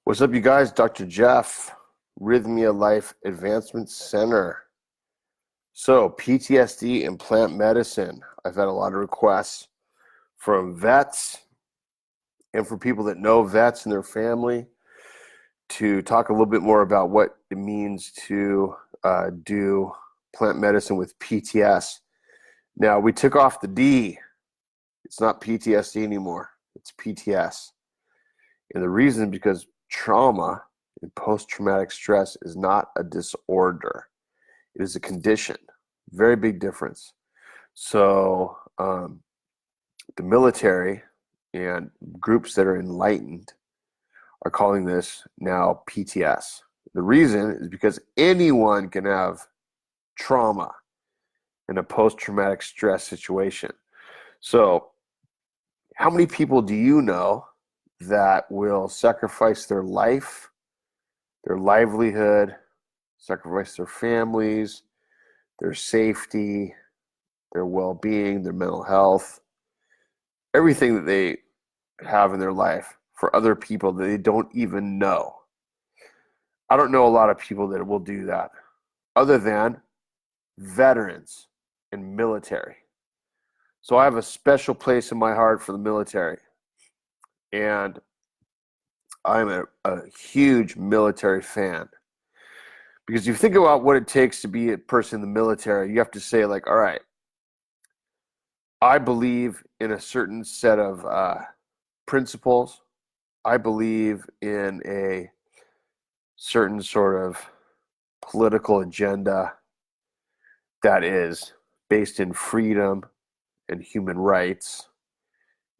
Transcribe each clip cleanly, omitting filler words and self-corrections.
What's up, you guys? Dr. Jeff, Rythmia Life Advancement Center. So, PTSD and plant medicine. I've had a lot of requests from vets and for people that know vets and their family to talk a little bit more about what it means to do plant medicine with PTS. Now, we took off the D. It's not PTSD anymore. It's PTS. And the reason is because trauma and post-traumatic stress is not a disorder. It is a condition. Very big difference. So the military and groups that are enlightened are calling this now PTS. The reason is because anyone can have trauma in a post-traumatic stress situation. So how many people do you know that will sacrifice their life, their livelihood, sacrifice their families, their safety, their well-being, their mental health, everything that they have in their life for other people that they don't even know? I don't know a lot of people that will do that other than veterans and military. So I have a special place in my heart for the military. And I'm a huge military fan. Because if you think about what it takes to be a person in the military, you have to say, like, all right, I believe in a certain set of principles. I believe in a certain sort of political agenda that is based in freedom and human rights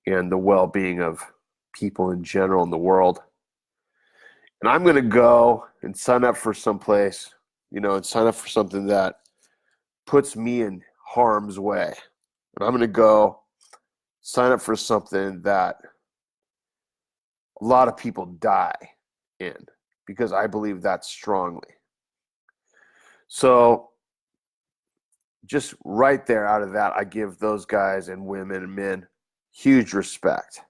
and the well-being of people in general in the world. And I'm going to go and sign up for someplace, and sign up for something that puts me in harm's way. And I'm going to go sign up for something that a lot of people die in, because I believe that strongly. So just right there out of that, I give those guys and women and men huge respect,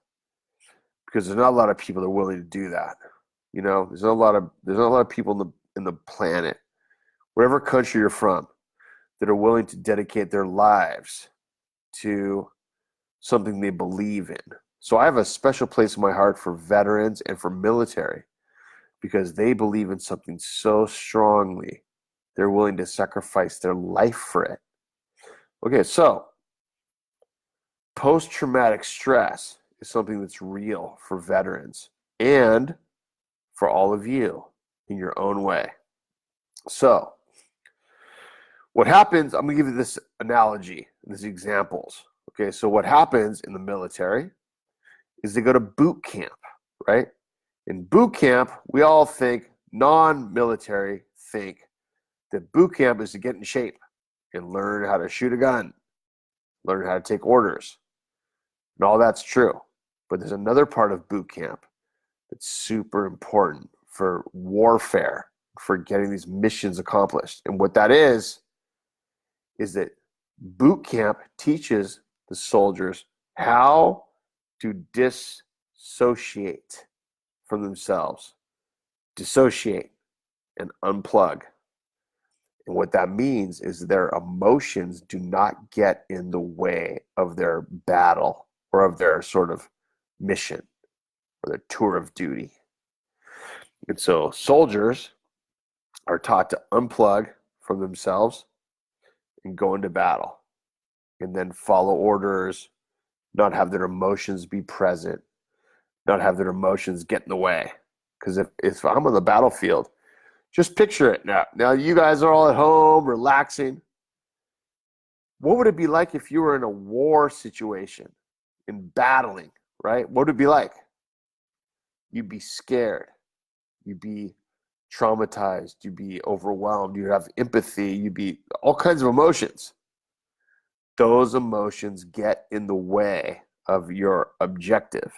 because there's not a lot of people that are willing to do that. There's not a lot of people in the planet, whatever country you're from, that are willing to dedicate their lives to something they believe in. So I have a special place in my heart for veterans and for military, because they believe in something so strongly, they're willing to sacrifice their life for it. Okay, so post-traumatic stress is something that's real for veterans and for all of you in your own way. So what happens, I'm going to give you this analogy, these examples. Okay, so what happens in the military is they go to boot camp, right? In boot camp, we all think, non-military think, that boot camp is to get in shape and learn how to shoot a gun, learn how to take orders. And all that's true. But there's another part of boot camp that's super important for warfare, for getting these missions accomplished. And what that is that boot camp teaches the soldiers how to dissociate from themselves, dissociate and unplug. And what that means is their emotions do not get in the way of their battle or of their sort of mission or their tour of duty. And so soldiers are taught to unplug from themselves and go into battle, and then follow orders, not have their emotions be present, not have their emotions get in the way. Because if I'm on the battlefield, just picture it now. Now you guys are all at home, relaxing. What would it be like if you were in a war situation, in battling, right? What would it be like? You'd be scared. You'd be traumatized. You'd be overwhelmed. You'd have empathy. You'd be all kinds of emotions. Those emotions get in the way of your objective.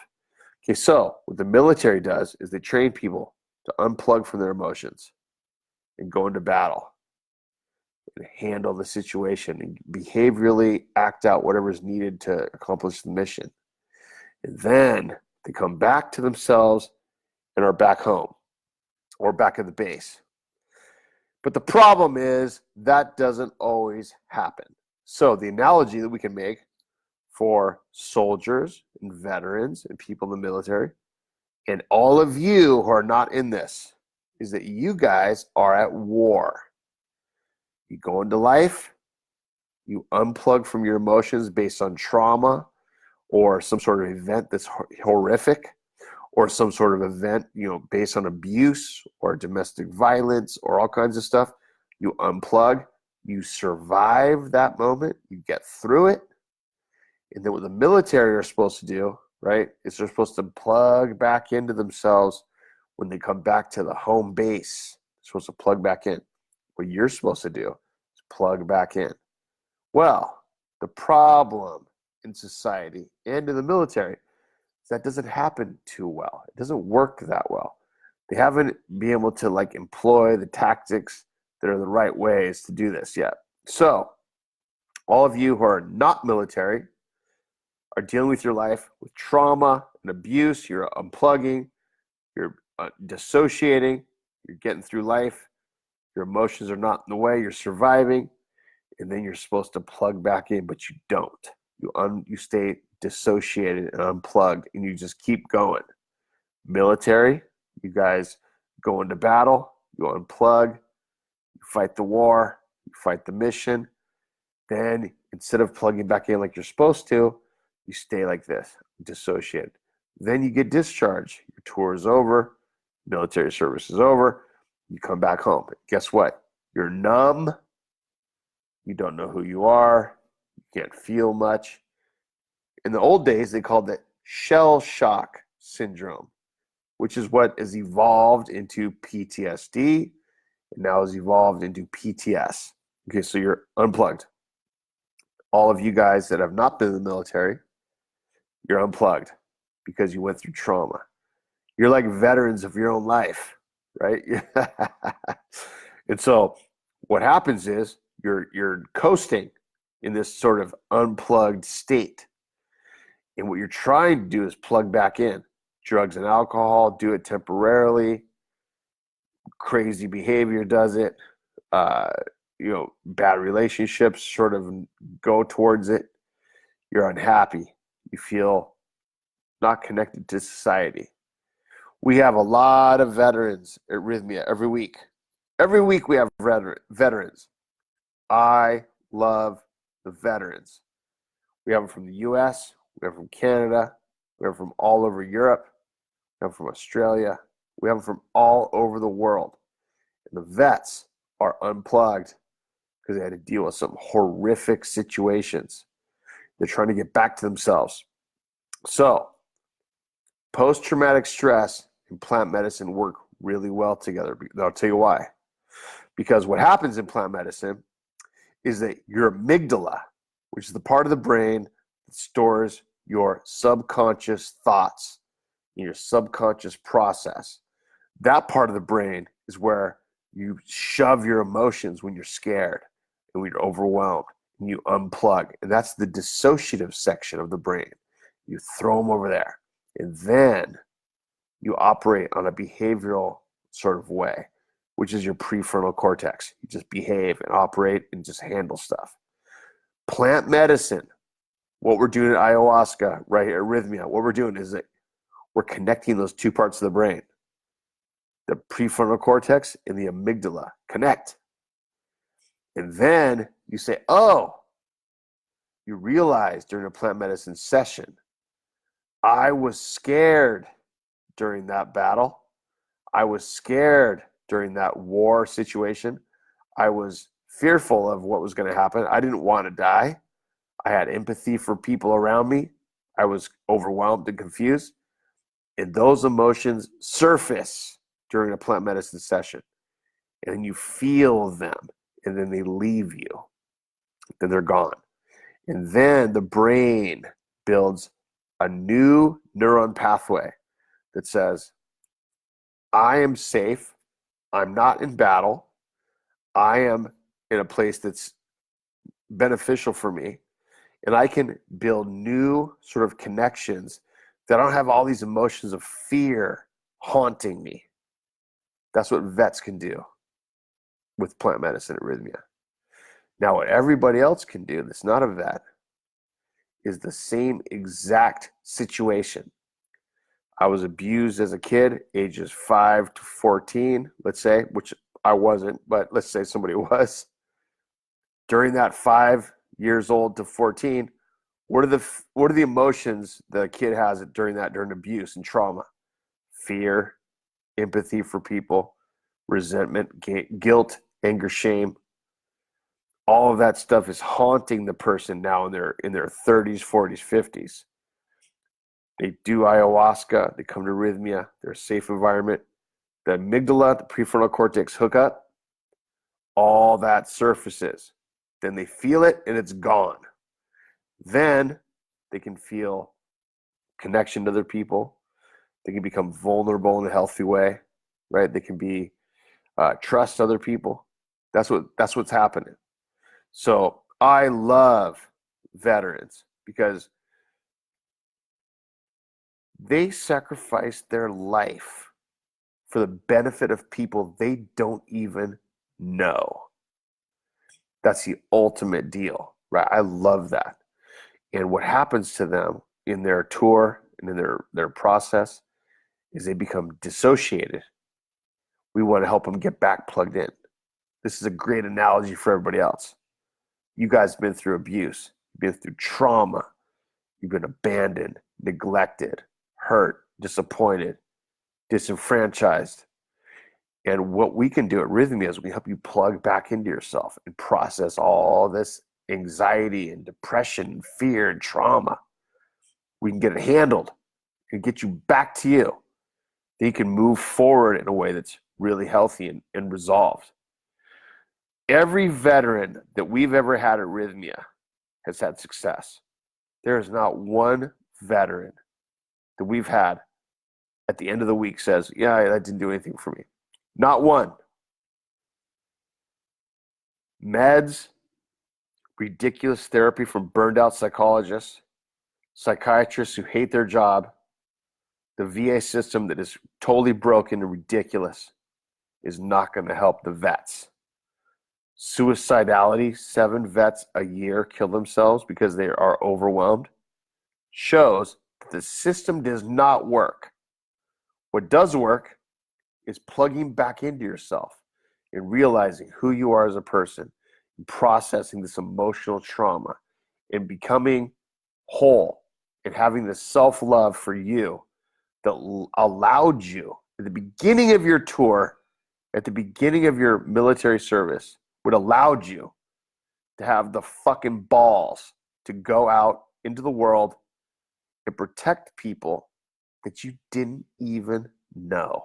Okay, so what the military does is they train people to unplug from their emotions and go into battle and handle the situation and behaviorally act out whatever is needed to accomplish the mission. And then they come back to themselves and are back home or back at the base. But the problem is that doesn't always happen. So the analogy that we can make for soldiers and veterans and people in the military and all of you who are not in this is that you guys are at war. You go into life, you unplug from your emotions based on trauma or some sort of event that's horrific, or some sort of event, based on abuse or domestic violence or all kinds of stuff. You unplug, you survive that moment, you get through it. And then what the military are supposed to do, right, is they're supposed to plug back into themselves when they come back to the home base. They're supposed to plug back in. What you're supposed to do is plug back in. Well, the problem in society and in the military is that doesn't happen too well. It doesn't work that well. They haven't been able to employ the tactics that are the right ways to do this yet. So all of you who are not military are dealing with your life with trauma and abuse. You're unplugging, you're dissociating, you're getting through life. Your emotions are not in the way, you're surviving, and then you're supposed to plug back in, but you don't. You stay dissociated and unplugged, and you just keep going. Military, you guys go into battle, you unplug, you fight the war, you fight the mission. Then instead of plugging back in like you're supposed to, you stay like this, dissociated. Then you get discharged. Your tour is over, military service is over, you come back home. Guess what? You're numb, you don't know who you are, you can't feel much. In the old days, they called it shell shock syndrome, which is what has evolved into PTSD and now has evolved into PTS. Okay, so you're unplugged. All of you guys that have not been in the military, you're unplugged because you went through trauma. You're like veterans of your own life, right? And so what happens is you're coasting in this sort of unplugged state. And what you're trying to do is plug back in. Drugs and alcohol do it temporarily. Crazy behavior does it. Bad relationships sort of go towards it. You're unhappy. You feel not connected to society. We have a lot of veterans at Rythmia every week. Every week we have veterans. I love the veterans. We have them from the US, we have them from Canada, we have them from all over Europe, we have them from Australia, we have them from all over the world. And the vets are unplugged because they had to deal with some horrific situations. They're trying to get back to themselves. So, post-traumatic stress and plant medicine work really well together. I'll tell you why. Because what happens in plant medicine is that your amygdala, which is the part of the brain that stores your subconscious thoughts and your subconscious process, that part of the brain is where you shove your emotions when you're scared and when you're overwhelmed, and you unplug. And that's the dissociative section of the brain. You throw them over there. And then you operate on a behavioral sort of way, which is your prefrontal cortex. You just behave and operate and just handle stuff. Plant medicine, what we're doing at ayahuasca, right here at Rythmia, what we're doing is that we're connecting those two parts of the brain. The prefrontal cortex and the amygdala connect. And then you say, oh, you realize during a plant medicine session, I was scared during that battle. I was scared during that war situation. I was fearful of what was going to happen. I didn't want to die. I had empathy for people around me. I was overwhelmed and confused. And those emotions surface during a plant medicine session. And then you feel them, and then they leave you. Then they're gone. And then the brain builds a new neuron pathway that says, I am safe. I'm not in battle. I am in a place that's beneficial for me. And I can build new sort of connections that I don't have all these emotions of fear haunting me. That's what vets can do with plant medicine at Rythmia. Now, what everybody else can do that's not a vet is the same exact situation. I was abused as a kid, ages 5 to 14, let's say, which I wasn't, but let's say somebody was. During that 5 years old to 14, what are the emotions the kid has during abuse and trauma? Fear, empathy for people, resentment, guilt, anger, shame. All of that stuff is haunting the person now in their 30s, 40s, 50s. They do ayahuasca. They come to Rythmia. They're a safe environment. The amygdala, the prefrontal cortex hook up. All that surfaces. Then they feel it and it's gone. Then they can feel connection to other people. They can become vulnerable in a healthy way, right? They can be trust other people. That's what's happening. So I love veterans because they sacrifice their life for the benefit of people they don't even know. That's the ultimate deal, right? I love that. And what happens to them in their tour and in their process is they become dissociated. We want to help them get back plugged in. This is a great analogy for everybody else. You guys have been through abuse. You've been through trauma. You've been abandoned, neglected, hurt, disappointed, disenfranchised. And what we can do at Rythmia is we help you plug back into yourself and process all this anxiety and depression and fear and trauma. We can get it handled and get you back to you. Then you can move forward in a way that's really healthy and resolved. Every veteran that we've ever had at Rythmia has had success. There is not one veteran that we've had at the end of the week says, yeah, that didn't do anything for me. Not one. Meds, ridiculous therapy from burned out psychologists, psychiatrists who hate their job, the VA system that is totally broken and ridiculous is not going to help the vets. Suicidality, 7 vets a year kill themselves because they are overwhelmed, shows that the system does not work. What does work is plugging back into yourself and realizing who you are as a person, and processing this emotional trauma and becoming whole and having the self-love for you that allowed you at the beginning of your tour, at the beginning of your military service, what allowed you to have the fucking balls to go out into the world and protect people that you didn't even know.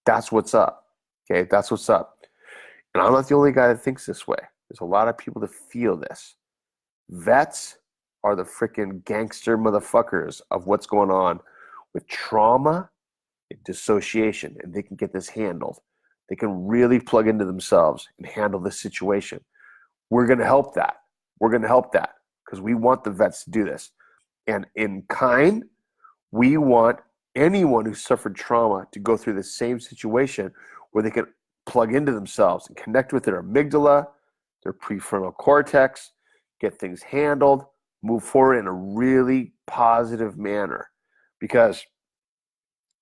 That's what's up. Okay, that's what's up. And I'm not the only guy that thinks this way. There's a lot of people that feel this. Vets are the freaking gangster motherfuckers of what's going on with trauma and dissociation, and they can get this handled. They can really plug into themselves and handle this situation. We're going to help that. We're going to help that because we want the vets to do this. And in kind, we want anyone who suffered trauma to go through the same situation where they can plug into themselves and connect with their amygdala, their prefrontal cortex, get things handled, move forward in a really positive manner. Because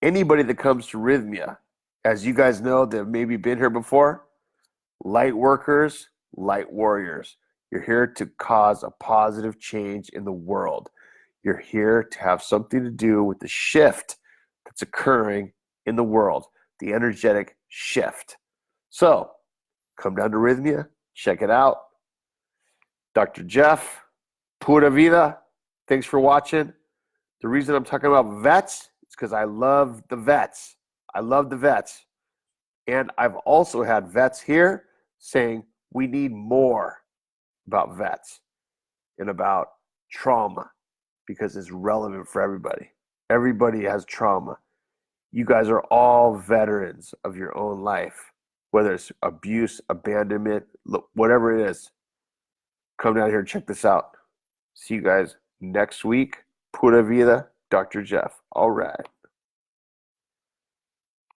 anybody that comes to Rythmia, as you guys know that have maybe been here before, light workers, light warriors. You're here to cause a positive change in the world. You're here to have something to do with the shift that's occurring in the world, the energetic shift. So come down to Rythmia, check it out. Dr. Jeff, pura vida, thanks for watching. The reason I'm talking about vets is because I love the vets. I love the vets. And I've also had vets here saying we need more about vets and about trauma because it's relevant for everybody. Everybody has trauma. You guys are all veterans of your own life, whether it's abuse, abandonment, whatever it is. Come down here and check this out. See you guys next week. Pura vida, Dr. Jeff. All right.